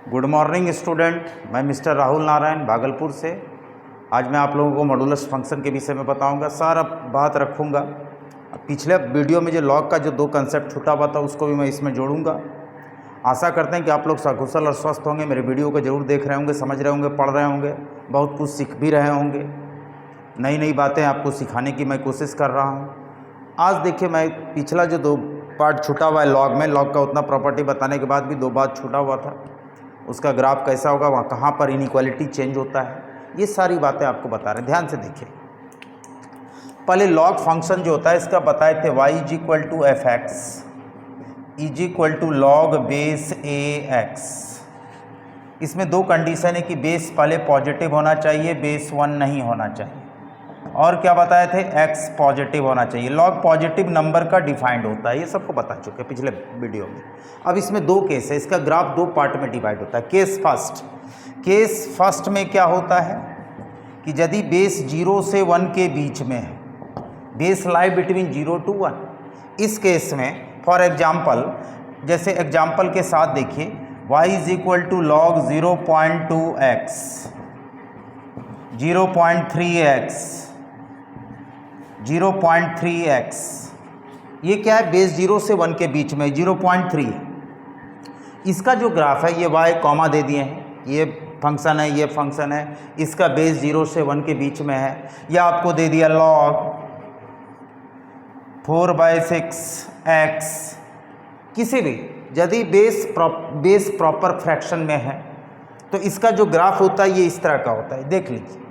Good morning student, मैं mister Rahul Narayan Bhagalpur से। आज मैं आप लोगों को मॉडुलस फंक्शन के विषय में बताऊंगा, सारा बात रखूंगा। पिछले वीडियो में जो लॉग का जो दो कंसेप्ट छूटा हुआ था उसको भी मैं इसमें जोड़ूंगा। आशा करते हैं कि आप लोग सकुशल और स्वस्थ होंगे, मेरे वीडियो को ज़रूर देख रहे होंगे, समझ रहे होंगे, पढ़ रहे होंगे, बहुत कुछ सीख भी रहे होंगे। नई नई बातें आपको सिखाने की मैं कोशिश कर रहा हूँ। आज देखिए, मैं पिछला जो दो पार्ट छूटा हुआ है लॉग में, लॉग का उतना प्रॉपर्टी बताने के बाद भी दो बात छूटा हुआ था, उसका ग्राफ कैसा होगा, वहाँ कहाँ पर इनइक्वालिटी चेंज होता है, ये सारी बातें आपको बता रहे हैं। ध्यान से देखिए, पहले लॉग फंक्शन जो होता है इसका बताए थे y is equal to F X is equal to log base A X. इसमें दो कंडीशन है कि बेस पहले पॉजिटिव होना चाहिए, बेस 1 नहीं होना चाहिए, और क्या बताए थे, x पॉजिटिव होना चाहिए। लॉग पॉजिटिव नंबर का डिफाइंड होता है, ये सबको बता चुके हैं पिछले वीडियो में। अब इसमें दो केस है, इसका ग्राफ दो पार्ट में डिवाइड होता है। केस फर्स्ट में क्या होता है कि यदि बेस 0 से 1 के बीच में है, बेस लाई बिटवीन 0 to 1, इस केस में फॉर एग्जाम्पल, जैसे एग्जाम्पल के साथ देखिए, y is equal to log 0.2x 0.3x 0.3x, ये क्या है, बेस 0 से 1 के बीच में 0.3 है। इसका जो ग्राफ है ये y कॉमा दे दिए हैं, ये फंक्शन है, ये फंक्शन है, इसका बेस 0 से 1 के बीच में है। या आपको दे दिया log 4/6x, किसी भी यदि बेस प्रॉपर फ्रैक्शन में है तो इसका जो ग्राफ होता है ये इस तरह का होता है। देख लीजिए,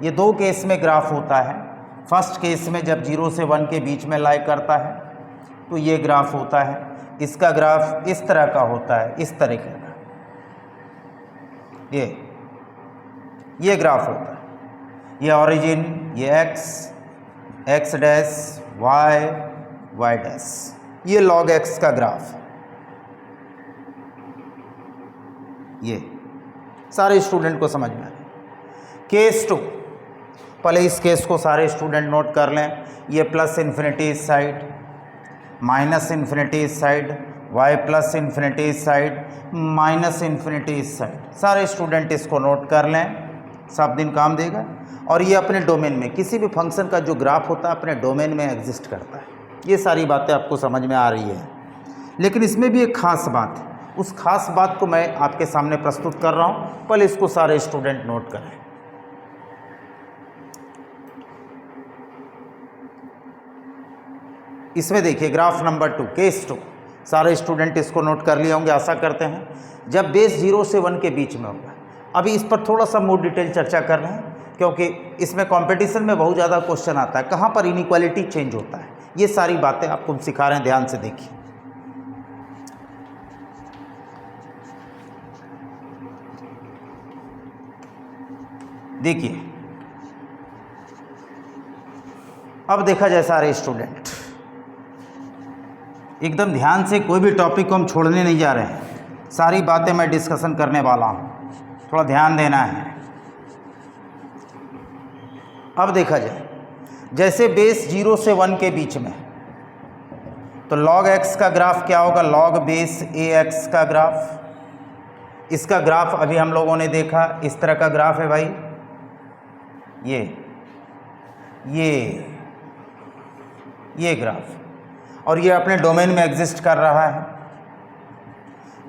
ये दो केस में ग्राफ होता है। फर्स्ट केस में जब 0 से 1 के बीच में लाई करता है तो ये ग्राफ होता है, इसका ग्राफ इस तरह का होता है, इस तरीके का, ये ग्राफ होता है। ये ओरिजिन, ये x डैश, y डैश, ये log x का ग्राफ। ये सारे स्टूडेंट को समझ में आए। केस 2, पहले इस केस को सारे स्टूडेंट नोट कर लें। ये प्लस इन्फिनिटी इस साइड, माइनस इन्फिनिटी इस साइड, y प्लस इन्फिनिटी इस साइड, माइनस इन्फिनिटी इस साइड। सारे स्टूडेंट इसको नोट कर लें, सब दिन काम देगा। और ये अपने डोमेन में, किसी भी फंक्शन का जो ग्राफ होता है अपने डोमेन में एग्जिस्ट करता है। ये सारी बातें आपको समझ में आ रही है, लेकिन इसमें भी एक खास बात है, उस खास बात को मैं आपके सामने प्रस्तुत कर रहा हूँ। पहले इसको सारे स्टूडेंट नोट करें। इसमें देखिए ग्राफ नंबर 2, केस 2, सारे स्टूडेंट इसको नोट कर लिए होंगे आशा करते हैं। जब बेस 0 से 1 के बीच में होगा, अभी इस पर थोड़ा सा मोर डिटेल चर्चा कर रहे हैं क्योंकि इसमें कंपटीशन में बहुत ज़्यादा क्वेश्चन आता है, कहाँ पर इनइक्वालिटी चेंज होता है। ये सारी बातें आपको सिखा रहे हैं, ध्यान से देखिए। देखिए, अब देखा जाए सारे स्टूडेंट, एकदम ध्यान से, कोई भी टॉपिक को हम छोड़ने नहीं जा रहे हैं, सारी बातें मैं डिस्कशन करने वाला हूँ, थोड़ा ध्यान देना है। अब देखा जाए, जैसे बेस 0 से 1 के बीच में तो log x का ग्राफ क्या होगा, log बेस ax का ग्राफ। इसका ग्राफ अभी हम लोगों ने देखा, इस तरह का ग्राफ है भाई, ये ग्राफ, और ये अपने डोमेन में एग्जिस्ट कर रहा है।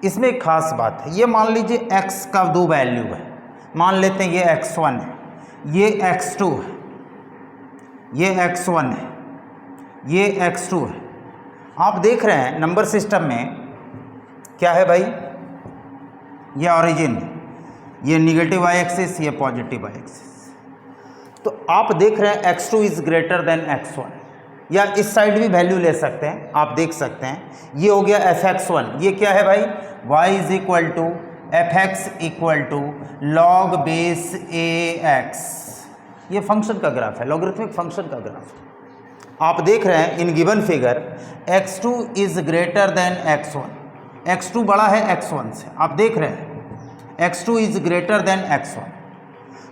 इसमें एक खास बात है, ये मान लीजिए x का दो वैल्यू है, मान लेते हैं ये x1 है, ये x2 है, ये x1 है, ये x2 है। आप देख रहे हैं नंबर सिस्टम में क्या है भाई, ये ओरिजिन, ये निगेटिव y एक्सिस, ये पॉजिटिव y एक्सिस। तो आप देख रहे हैं x2 is greater than x1, या इस साइड भी वैल्यू ले सकते हैं, आप देख सकते हैं। ये हो गया fx1, ये क्या है भाई, y is equal to fx equal to log base ax। ये फंक्शन का ग्राफ है, लॉगरिथमिक फंक्शन का ग्राफ। आप देख रहे हैं in given figure x2 is greater than x1, x2 बड़ा है x1 से, आप देख रहे हैं x2 is greater than x1।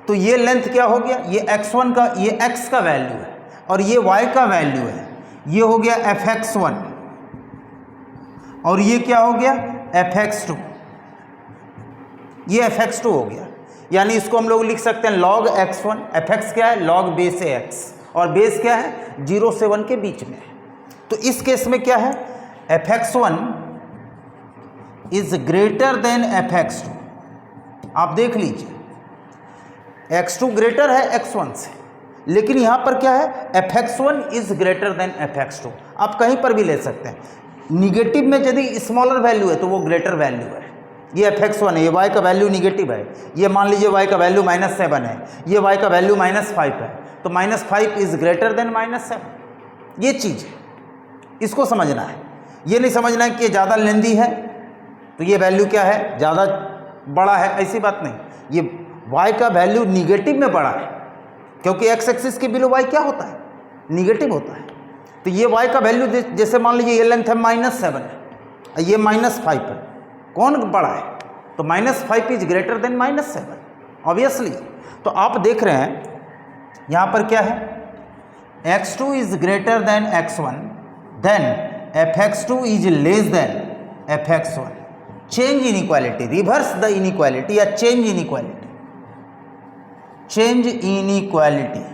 तो ये लेंथ क्या हो गया, ये x1 का, ये x का वैल्यू है और ये y का वैल्यू है, ये हो गया fx1 और ये क्या हो गया fx2। ये fx2 हो गया, यानी इसको हम लोग लिख सकते हैं log x1, fx क्या है log बेस ए x, और बेस क्या है 0 से 1 के बीच में। तो इस केस में क्या है fx1 is greater then fx2। आप देख लीजिए x2 ग्रेटर है x1 से, लेकिन यहां पर क्या है fx1 is greater then fx2। आप कहीं पर भी ले सकते हैं, निगेटिव में यदि स्मॉलर वैल्यू है तो वो ग्रेटर वैल्यू है। ये fx1 है, ये y का वैल्यू निगेटिव है, ये मान लीजिए y का वैल्यू -7 है, ये y का वैल्यू -5 है, तो -5 इज ग्रेटर देन -7। ये चीज़ है, इसको समझना है। ये नहीं समझना है कि ये ज़्यादा लेंदी है तो ये वैल्यू क्या है ज़्यादा बड़ा है, ऐसी बात नहीं। ये y का वैल्यू निगेटिव में बड़ा है, क्योंकि x एक्सिस के बिलो y क्या होता है निगेटिव होता है। तो ये y का वैल्यू जैसे मान लीजिए ये लेंथ है -7 है, ये -5 है, कौन बड़ा है तो -5 इज ग्रेटर देन -7 ऑब्वियसली। तो आप देख रहे हैं यहाँ पर क्या है x2 is greater than x1, then fx2 is less than fx1। Change inequality, reverse the inequality या change inequality, change inequality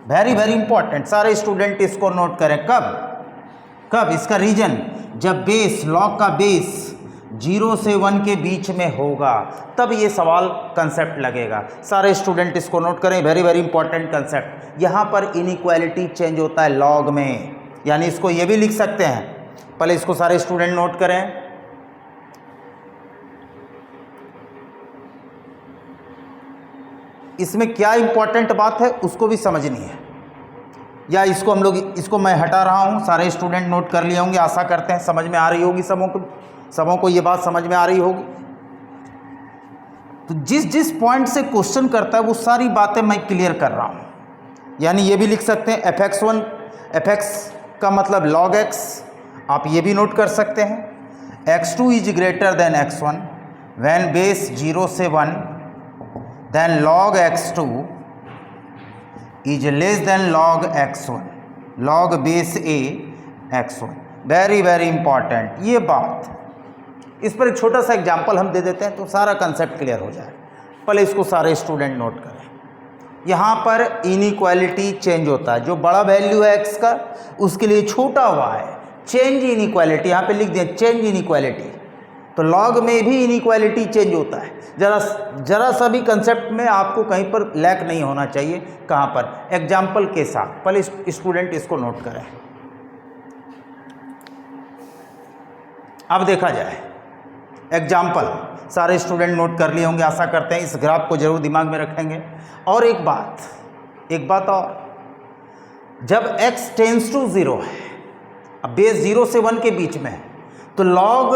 very very important. सारे स्टूडेंट इसको नोट करें। कब इसका रीजन जब बेस लॉग का बेस 0 से 1 के बीच में होगा तब ये सवाल कंसेप्ट लगेगा। सारे स्टूडेंट इसको नोट करें, वेरी वेरी इंपॉर्टेंट कंसेप्ट। यहाँ पर इनइक्वालिटी चेंज होता है लॉग में, यानी इसको ये भी लिख सकते हैं। पहले इसको सारे स्टूडेंट नोट करें। इसमें क्या इंपॉर्टेंट बात है उसको भी समझनी है, या इसको हम लोग इसको मैं हटा रहा हूँ, सारे स्टूडेंट नोट कर लिए होंगे, आशा करते हैं समझ में आ रही होगी सबों को ये बात समझ में आ रही होगी। तो जिस पॉइंट से क्वेश्चन करता है वो सारी बातें मैं क्लियर कर रहा हूँ। यानी ये भी लिख सकते हैं fx1, fx का मतलब log x, आप ये भी नोट कर सकते हैं। x2 is greater than x1 when base 0 से 1, then log x2 is less than log x1, log base a x1। Very very important ये बात। इस पर एक छोटा सा एग्जाम्पल हम दे देते हैं तो सारा कंसेप्ट क्लियर हो जाए। पहले इसको सारे स्टूडेंट नोट करें। यहाँ पर इनइक्वालिटी चेंज होता है, जो बड़ा वैल्यू है x का उसके लिए छोटा हुआ है, चेंज इनइक्वालिटी यहाँ पे लिख दिया चेंज इनइक्वालिटी। तो लॉग में भी इनइक्वालिटी चेंज होता है। जरा सा भी कंसेप्ट में आपको कहीं पर लैक नहीं होना चाहिए। कहाँ पर एग्जाम्पल के साथ। पहले स्टूडेंट इसको नोट करें। अब देखा जाए एग्जाम्पल, सारे स्टूडेंट नोट कर लिए होंगे, आशा करते हैं इस ग्राफ को जरूर दिमाग में रखेंगे। और एक बात और, जब x टेंस टू 0 है, अब बेस 0 से 1 के बीच में है, तो log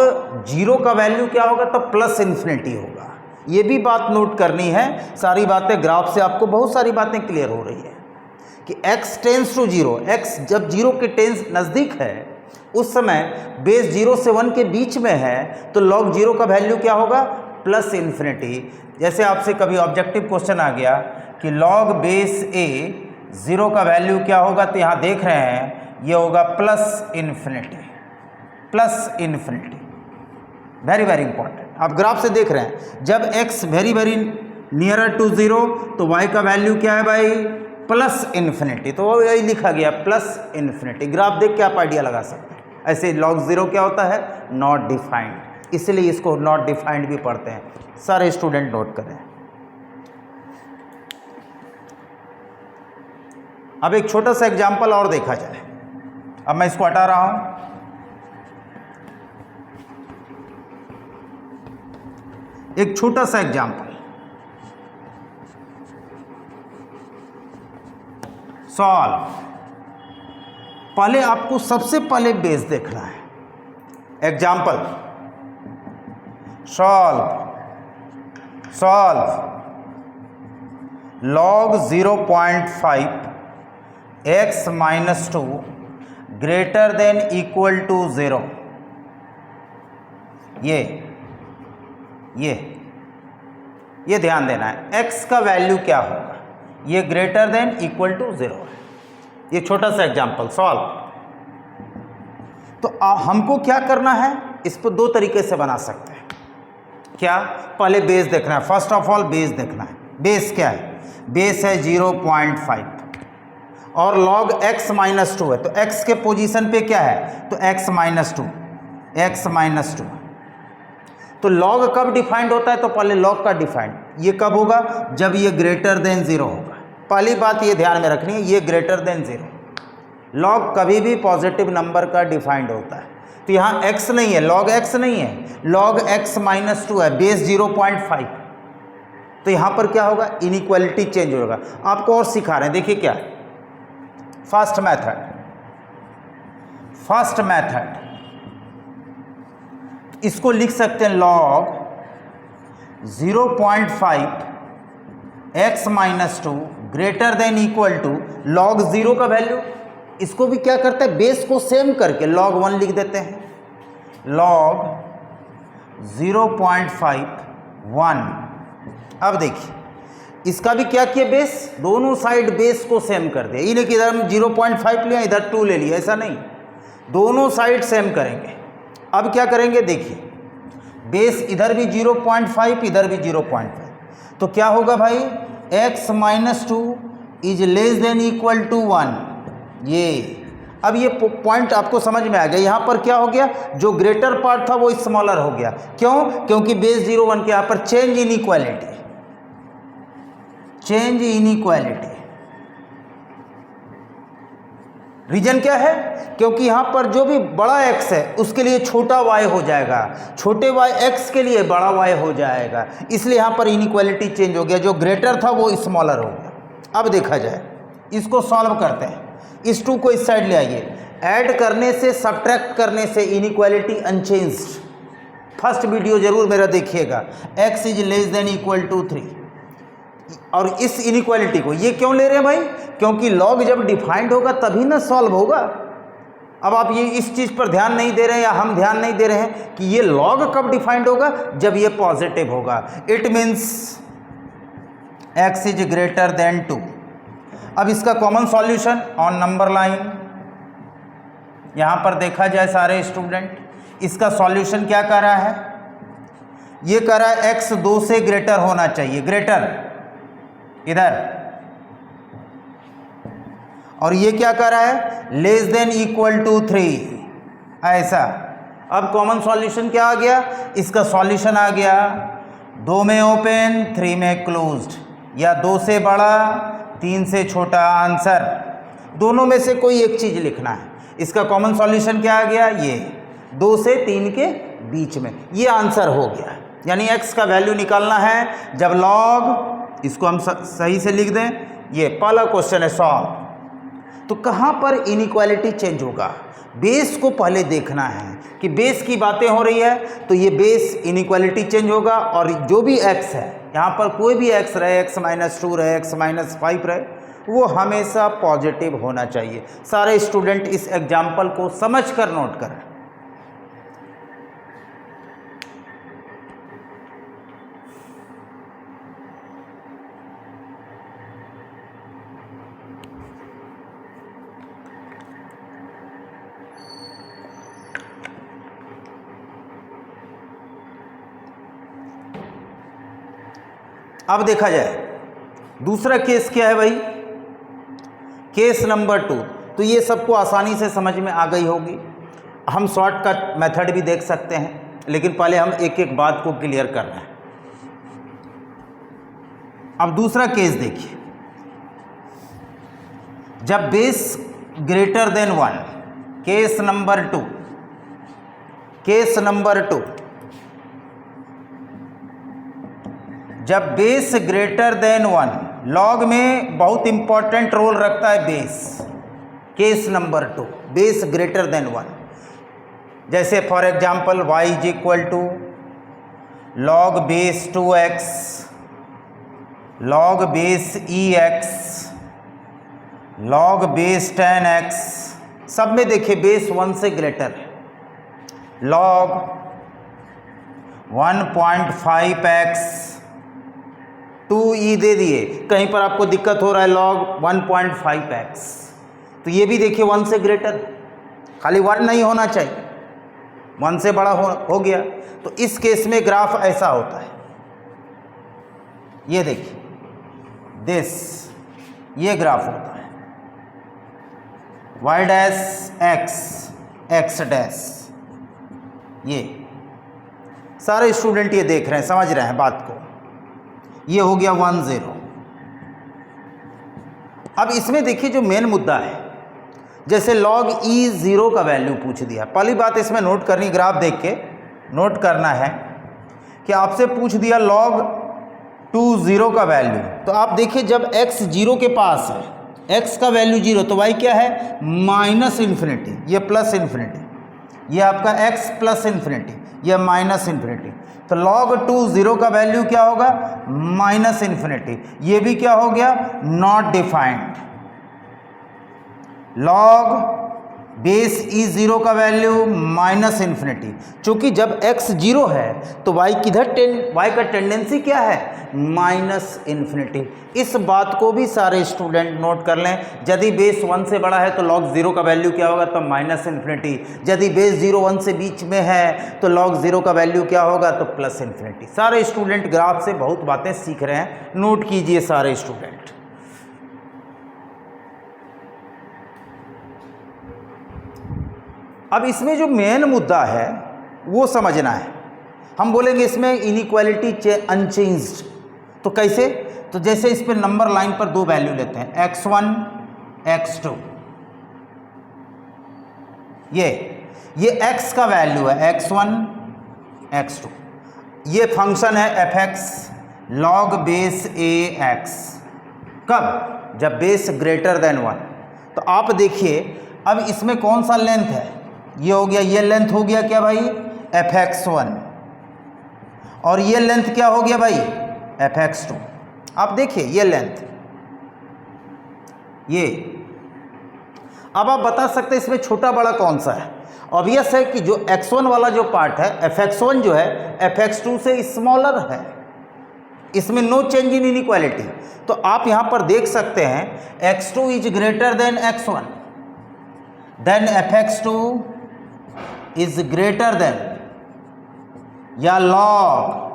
0 का वैल्यू क्या होगा तब प्लस इन्फिनिटी होगा। ये भी बात नोट करनी है। सारी बातें ग्राफ से आपको बहुत सारी बातें क्लियर हो रही है कि x टेंस टू 0, x जब 0 के टेंस नज़दीक है उस समय बेस 0 से 1 के बीच में है, तो log 0 का वैल्यू क्या होगा प्लस इन्फिनिटी। जैसे आपसे कभी ऑब्जेक्टिव क्वेश्चन आ गया कि log बेस a 0 का वैल्यू क्या होगा, तो यहाँ देख रहे हैं ये होगा plus infinity. Very very important. आप ग्राफ से देख रहे हैं जब x very very nearer to 0 तो y का वैल्यू क्या है भाई प्लस इन्फिनिटी। तो वो यही लिखा गया प्लस इन्फिनिटी। ग्राफ देख के आप आइडिया लगा सकते हैं। ऐसे log 0 क्या होता है नॉट डिफाइंड, इसलिए इसको नॉट डिफाइंड भी पढ़ते हैं। सारे स्टूडेंट नोट करें। अब एक छोटा सा एग्जांपल और देखा जाए। अब मैं इसको हटा रहा हूं। एक छोटा सा एग्जांपल, सॉल्व। पहले आपको सबसे पहले बेस देखना है। Example solve log 0.5 x - 2 greater than equal to 0। ये ध्यान देना है, x का वैल्यू क्या होगा, ये ग्रेटर देन इक्वल टू 0 है। ये छोटा सा एग्जांपल सॉल्व। तो हमको क्या करना है, इस पर दो तरीके से बना सकते हैं। क्या, पहले बेस देखना है, फर्स्ट ऑफ ऑल बेस देखना है। बेस क्या है? बेस है 0.5 और log x माइनस 2 है, तो x के पोजीशन पे क्या है? तो x माइनस 2, x माइनस 2। तो log कब डिफाइंड होता है? तो पहले log का डिफाइंड ये कब होगा? जब ये ग्रेटर देन 0 होगा। पहली बात ये ध्यान में रखनी है, ये ग्रेटर देन 0। log कभी भी पॉजिटिव नंबर का डिफाइंड होता है। तो यहाँ x नहीं है, log x नहीं है, log x माइनस 2 है, बेस 0.5। तो यहाँ पर क्या होगा? इनइक्वालिटी चेंज होगा। आपको और सिखा रहे हैं, देखिए क्या है। फर्स्ट मेथड इसको लिख सकते हैं log 0.5 x minus 2 greater than equal to log 0 का वैल्यू। इसको भी क्या करते हैं? बेस को सेम करके log 1 लिख देते हैं, log 0.5 1। अब देखिए इसका भी क्या किया? बेस, दोनों साइड बेस को सेम कर दिया। इन्हें इधर हम 0.5 लिया, इधर 2 ले लिया, ऐसा नहीं, दोनों साइड सेम करेंगे। अब क्या करेंगे? देखिए बेस इधर भी 0.5, इधर भी 0.5, तो क्या होगा भाई? x minus 2 is less than equal to 1। ये अब ये पॉइंट आपको समझ में आ गया। यहाँ पर क्या हो गया? जो ग्रेटर पार्ट था वो स्मॉलर हो गया। क्यों? क्योंकि बेस 0.1 के यहाँ पर चेंज इनइक्वालिटी। रीजन क्या है? क्योंकि यहाँ पर जो भी बड़ा x है उसके लिए छोटा y हो जाएगा, छोटे y x के लिए बड़ा y हो जाएगा, इसलिए यहाँ पर इनइक्वालिटी चेंज हो गया। जो ग्रेटर था वो स्मॉलर हो गया। अब देखा जाए, इसको सॉल्व करते हैं। इस 2 को इस साइड ले आइए, ऐड करने से सब्ट्रैक्ट करने से इनइक्वालिटी अनचेंज्ड। फर्स्ट वीडियो जरूर मेरा देखिएगा, x is less than equal to 3। और इस इनइक्वालिटी को ये क्यों ले रहे हैं भाई? क्योंकि log जब डिफाइंड होगा तभी ना सॉल्व होगा। अब आप ये इस चीज़ पर ध्यान नहीं दे रहे हैं, या हम ध्यान नहीं दे रहे हैं कि ये log कब डिफाइंड होगा? जब ये पॉजिटिव होगा। It means x is greater then 2। अब इसका common solution on number line, यहाँ पर देखा जाए सारे स्टूडेंट, इसका सॉल्यूशन क्या कर रहा है? ये कर रहा है x 2 से ग्रेटर होना चाहिए, ग्रेटर इधर, और ये क्या कर रहा है? लेस देन इक्वल टू 3, ऐसा। अब कॉमन सॉल्यूशन क्या आ गया? इसका सॉल्यूशन आ गया 2 में ओपन 3 में क्लोज्ड, या 2 से बड़ा 3 से छोटा। आंसर दोनों में से कोई एक चीज़ लिखना है। इसका कॉमन सॉल्यूशन क्या आ गया? ये 2 से 3 के बीच में, ये आंसर हो गया। यानी x का वैल्यू निकालना है जब log, इसको हम सही से लिख दें, ये पहला क्वेश्चन है सॉल्व। तो कहाँ पर इनइक्वालिटी चेंज होगा? बेस को पहले देखना है कि बेस की बातें हो रही है, तो ये बेस इनइक्वालिटी चेंज होगा। और जो भी x है, यहाँ पर कोई भी x रहे, x माइनस 2 रहे, x माइनस 5 रहे, वो हमेशा पॉजिटिव होना चाहिए। सारे स्टूडेंट इस एग्जाम्पल को समझ कर नोट करें। अब देखा जाए दूसरा केस क्या है भाई? Case number 2। तो ये सबको आसानी से समझ में आ गई होगी। हम शॉर्टकट मेथड भी देख सकते हैं, लेकिन पहले हम एक एक बात को क्लियर कर रहे हैं। अब दूसरा केस देखिए, जब base greater than 1, case number 2, जब बेस ग्रेटर देन 1, लॉग में बहुत इंपॉर्टेंट रोल रखता है base. Case number 2, base greater than 1, जैसे for example y is equal to log base 2x, log base ex, log base 10x, सब में देखिए base 1 से ग्रेटर है। लॉग 1.5x 2e दे दिए, कहीं पर आपको दिक्कत हो रहा है लॉग 1.5x, तो ये भी देखिए 1 से ग्रेटर, खाली 1 नहीं होना चाहिए। 1 से बड़ा हो गया। तो इस केस में ग्राफ ऐसा होता है, ये देखिए दिस, ये ग्राफ होता है y डैश x डैश। ये सारे स्टूडेंट ये देख रहे हैं, समझ रहे हैं बात को। ये हो गया 1 0। अब इसमें देखिए जो मेन मुद्दा है, जैसे log e 0 का वैल्यू पूछ दिया। पहली बात इसमें नोट करनी, ग्राफ देख के नोट करना है कि आपसे पूछ दिया log 2 0 का वैल्यू। तो आप देखिए जब x 0 के पास है, x का वैल्यू 0, तो y क्या है माइनस इन्फिनिटी, ये प्लस इन्फिनिटी, ये आपका x प्लस इन्फिनिटी, ये माइनस इन्फिनिटी। तो log 2 0 का वैल्यू क्या होगा माइनस इन्फिनिटी। ये भी क्या हो गया नॉट डिफाइंड। log बेस ई 0 का वैल्यू माइनस इन्फिनिटी। चूंकि जब x 0 है तो y किधर y का टेंडेंसी क्या है माइनस इन्फिनिटी। इस बात को भी सारे स्टूडेंट नोट कर लें। यदि बेस 1 से बड़ा है तो log 0 का वैल्यू क्या होगा तो माइनस इन्फिनिटी। यदि बेस 0 1 से बीच में है तो log 0 का वैल्यू क्या होगा तो प्लस इन्फिनिटी। सारे स्टूडेंट ग्राफ से बहुत बातें सीख रहे हैं, नोट कीजिए सारे स्टूडेंट। अब इसमें जो मेन मुद्दा है वो समझना है। हम बोलेंगे इसमें इनइक्वालिटी अनचेंज्ड, तो कैसे? तो जैसे इस पे नंबर लाइन पर दो वैल्यू लेते हैं x1 x2, ये x का वैल्यू है x1 x2। ये फंक्शन है fx log बेस ax। कब? जब बेस ग्रेटर देन 1। तो आप देखिए अब इसमें कौन सा लेंथ है, ये हो गया, ये लेंथ हो गया क्या भाई fx1, और ये लेंथ क्या हो गया भाई fx2। आप देखिए ये लेंथ, ये। अब आप बता सकते हैं इसमें छोटा बड़ा कौन सा है। ऑब्वियस है कि जो x1 वाला जो पार्ट है fx1 जो है fx2 से स्मॉलर है, इसमें नो चेंज इन इनइक्वालिटी। तो आप यहां पर देख सकते हैं x2 is greater than x1, then fx2 is greater than, या log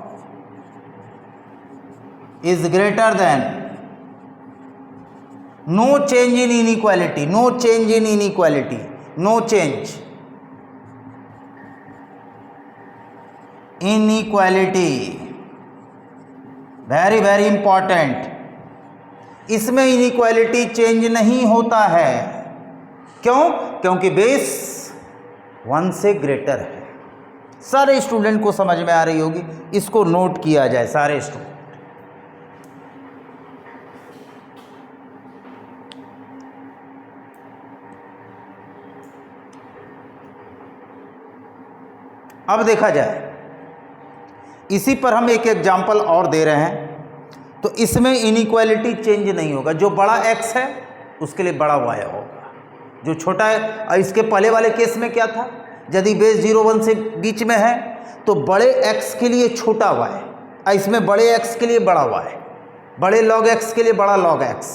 is greater than, no change in inequality, no change in inequality, no change inequality, very very important. इसमें inequality change नहीं होता है। क्यों? क्योंकि बेस 1 से greater है। सारे स्टूडेंट को समझ में आ रही होगी, इसको नोट किया जाए सारे स्टूडेंट। अब देखा जाए, इसी पर हम एक एग्जाम्पल और दे रहे हैं। तो इसमें इनइक्वालिटी चेंज नहीं होगा। जो बड़ा x है उसके लिए बड़ा y होगा, जो छोटा है। और इसके पहले वाले केस में क्या था, यदि बेस 0 1 से बीच में है तो बड़े x के लिए छोटा y, और इसमें बड़े x के लिए बड़ा y, बड़े log x के लिए बड़ा log x।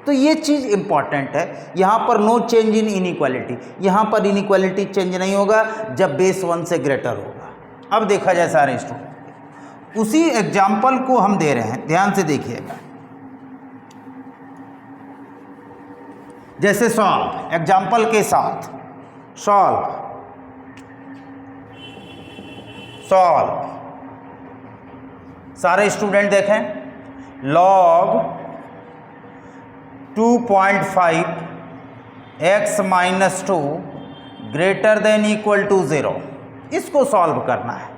तो ये चीज़ इंपॉर्टेंट है। यहाँ पर नो चेंज इन इनइक्वालिटी, यहाँ पर इनइक्वालिटी चेंज नहीं होगा जब बेस 1 से ग्रेटर होगा। अब देखा जाए सारे स्टूडेंट, उसी एग्जाम्पल को हम दे रहे हैं, ध्यान से देखिएगा। जैसे सॉल्व, एग्जाम्पल के साथ सॉल्व, सारे स्टूडेंट देखें। log 2.5 x minus 2 greater than equal to 0, इसको सॉल्व करना है।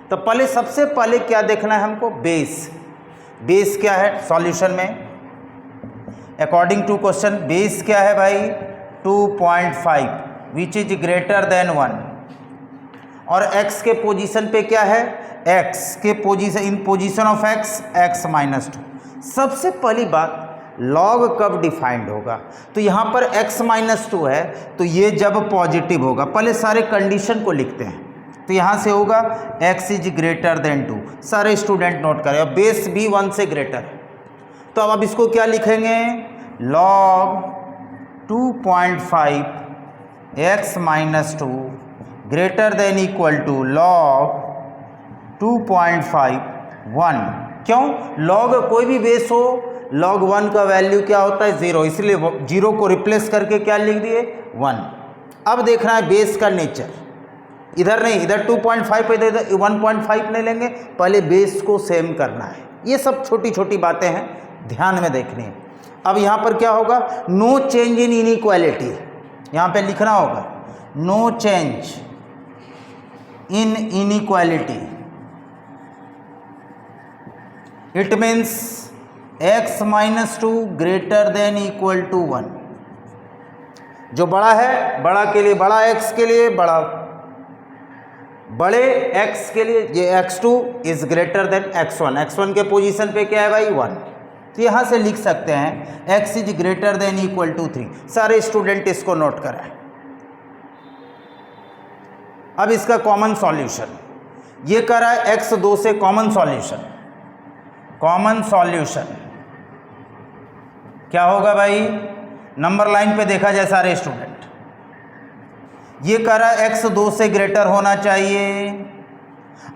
तो पहले सबसे पहले क्या देखना है हमको, बेस क्या है सॉल्यूशन में, अकॉर्डिंग टू क्वेश्चन बेस क्या है भाई 2.5 विच इज ग्रेटर देन 1, और x के पोजीशन पे क्या है, x के position, in position of x minus 2। सबसे पहली बात, log कब डिफाइंड होगा, तो यहाँ पर x माइनस 2 है तो ये जब पॉजिटिव होगा। पहले सारे कंडीशन को लिखते हैं। तो यहाँ से होगा x इज ग्रेटर देन 2, सारे स्टूडेंट नोट करें। और बेस भी 1 से ग्रेटर है, तो अब इसको क्या लिखेंगे, log 2.5 x minus 2 greater than equal to log 2.5 1। क्यों? लॉग कोई भी बेस हो, लॉग 1 का वैल्यू क्या होता है 0, इसलिए 0 को रिप्लेस करके क्या लिख दिए 1। अब देखना है बेस का नेचर, इधर नहीं, इधर 2.5 पे इधर 1.5 नहीं लेंगे, पहले बेस को सेम करना है। ये सब छोटी छोटी बातें हैं, ध्यान में देखनी है। अब यहाँ पर क्या होगा, नो चेंज इन इनइक्वालिटी, यहाँ पे लिखना होगा no change in inequality. It means x-2 greater than equal to 1। जो बड़ा है, बड़ा के लिए बड़ा, x के लिए बड़ा, बड़े x के लिए ये x2 is greater than x1। x1 के पोजीशन पे क्या है भाई 1, तो यहाँ से लिख सकते हैं x is greater than equal to 3। सारे स्टूडेंट इसको नोट करें। अब इसका कॉमन सॉल्यूशन, ये करा है x2 से कॉमन सॉल्यूशन। कॉमन सॉल्यूशन क्या होगा भाई, नंबर लाइन पे देखा जाए सारे स्टूडेंट, ये करा x2 से ग्रेटर होना चाहिए,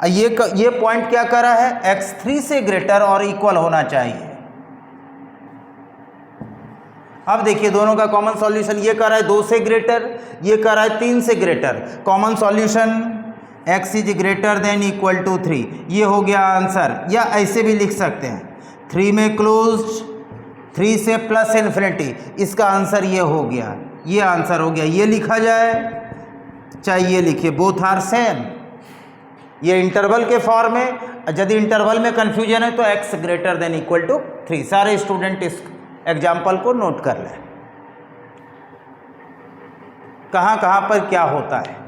ये पॉइंट क्या करा है x3 से ग्रेटर और इक्वल होना चाहिए। अब देखिए दोनों का कॉमन सॉल्यूशन, ये करा है 2 से ग्रेटर, ये करा है 3 से greater. Common solution x is greater than equal to 3, ये हो गया आंसर। या ऐसे भी लिख सकते हैं 3 में क्लोज्ड, 3 से प्लस इन्फिनिटी, इसका आंसर ये हो गया, ये आंसर हो गया। ये लिखा जाए चाहे ये लिखिए, बोथ आर सेम। ये इंटरवल के फॉर्म में, यदि इंटरवल में कंफ्यूजन है तो x greater than equal to 3। सारे स्टूडेंट इस एग्जाम्पल को नोट कर लें, कहाँ कहाँ पर क्या होता है।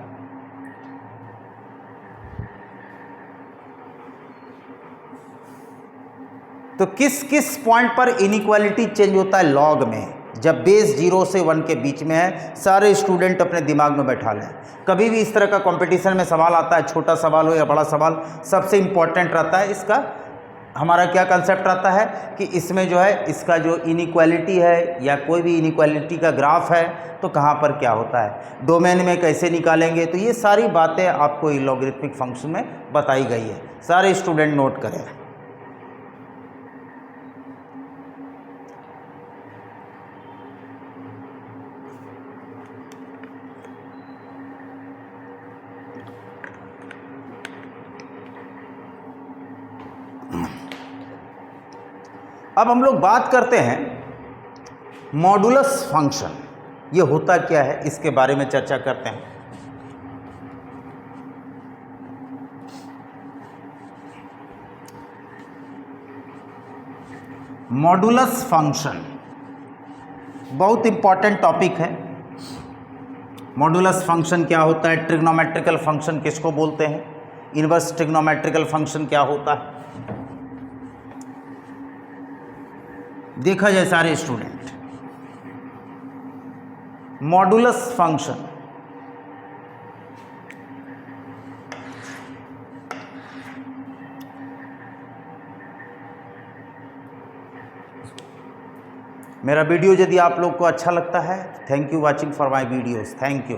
तो किस किस पॉइंट पर इनइक्वालिटी चेंज होता है लॉग में, जब बेस 0 से 1 के बीच में है। सारे स्टूडेंट अपने दिमाग में बैठा लें। कभी भी इस तरह का कंपटीशन में सवाल आता है, छोटा सवाल हो या बड़ा सवाल, सबसे इम्पॉर्टेंट रहता है इसका हमारा क्या कंसेप्ट रहता है कि इसमें जो है इसका जो इनइक्वालिटी है या कोई भी इनइक्वालिटी का ग्राफ है तो कहाँ पर क्या होता है, डोमेन में कैसे निकालेंगे। तो ये सारी बातें आपको लॉगरिथमिक फंक्शन में बताई गई है। सारे स्टूडेंट नोट करें। अब हम लोग बात करते हैं मॉडुलस फंक्शन, ये होता क्या है इसके बारे में चर्चा करते हैं। मॉडुलस फंक्शन बहुत इंपॉर्टेंट टॉपिक है। मॉडुलस फंक्शन क्या होता है, ट्रिग्नोमेट्रिकल फंक्शन किसको बोलते हैं, इनवर्स ट्रिग्नोमेट्रिकल फंक्शन क्या होता है, देखा जाए सारे स्टूडेंट। मॉडुलस फंक्शन मेरा वीडियो यदि आप लोग को अच्छा लगता है, thank you watching for my videos, thank you.